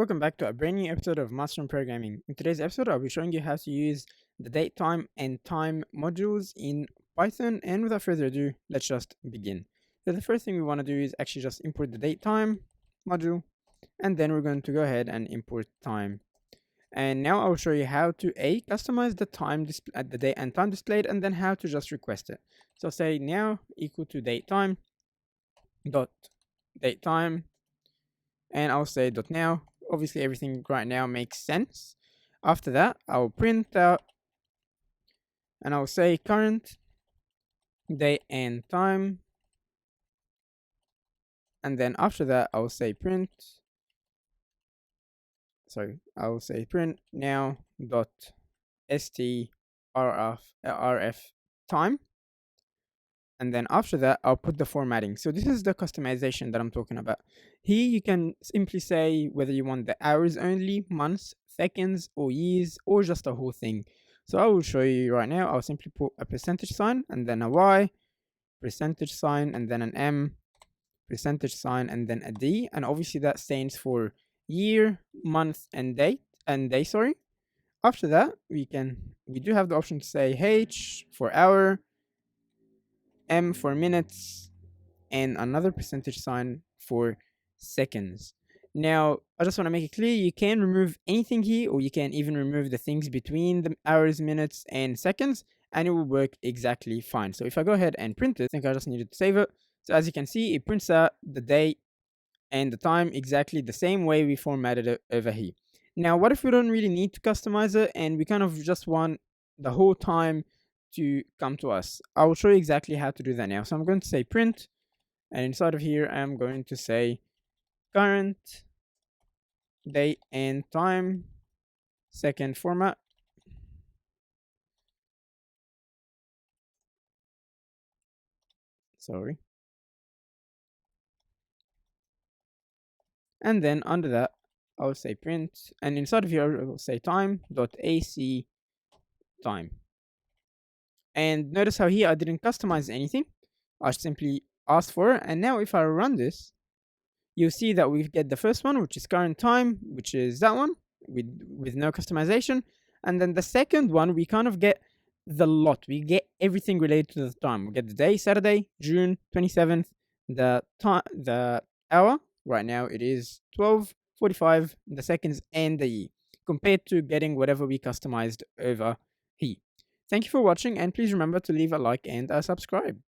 Welcome back to a brand new episode of Mastering Programming. In today's episode, I'll be showing you how to use the date, time, and time modules in Python. And without further ado, let's just begin. So the first thing we want to do is actually just import the date time module, and then we're going to go ahead and import time. And now I'll show you how to customize the time the date and time displayed, and then how to just request it. So say now equal to date time dot date time, and I'll say dot now. Obviously everything right now makes sense. After that, I'll print out and I'll say current date and time, and then after that I'll say print now dot strrf time, and then after that I'll put the formatting. So this is the customization that I'm talking about. Here you can simply say whether you want the hours only, months, seconds, or years, or just the whole thing. So I will show you right now. I'll simply put a percentage sign and then a Y, percentage sign and then an M, percentage sign and then a D, and obviously that stands for year, month, and day. Sorry. After that, we do have the option to say H for hour, M for minutes, and another percentage sign for seconds. Now, I just want to make it clear, you can remove anything here, or you can even remove the things between the hours, minutes, and seconds, and it will work exactly fine. So if I go ahead and print it, I think I just needed to save it. So as you can see, it prints out the date and the time exactly the same way we formatted it over here. Now, what if we don't really need to customize it and we kind of just want the whole time to come to us? I will show you exactly how to do that now. So I'm going to say print, and inside of here, I'm going to say current date and time, second format. Sorry. And then under that, I'll say print, and inside of here, I will say time.ac time. And notice how here I didn't customize anything. I simply asked for it. And now if I run this, you'll see that we get the first one, which is current time, which is that one with no customization. And then the second one, we kind of get the lot. We get everything related to the time. We get the day, Saturday, June 27th, the time, the hour. Right now it is 12:45, the seconds, and the year, compared to getting whatever we customized over here. Thank you for watching, and please remember to leave a like and a subscribe.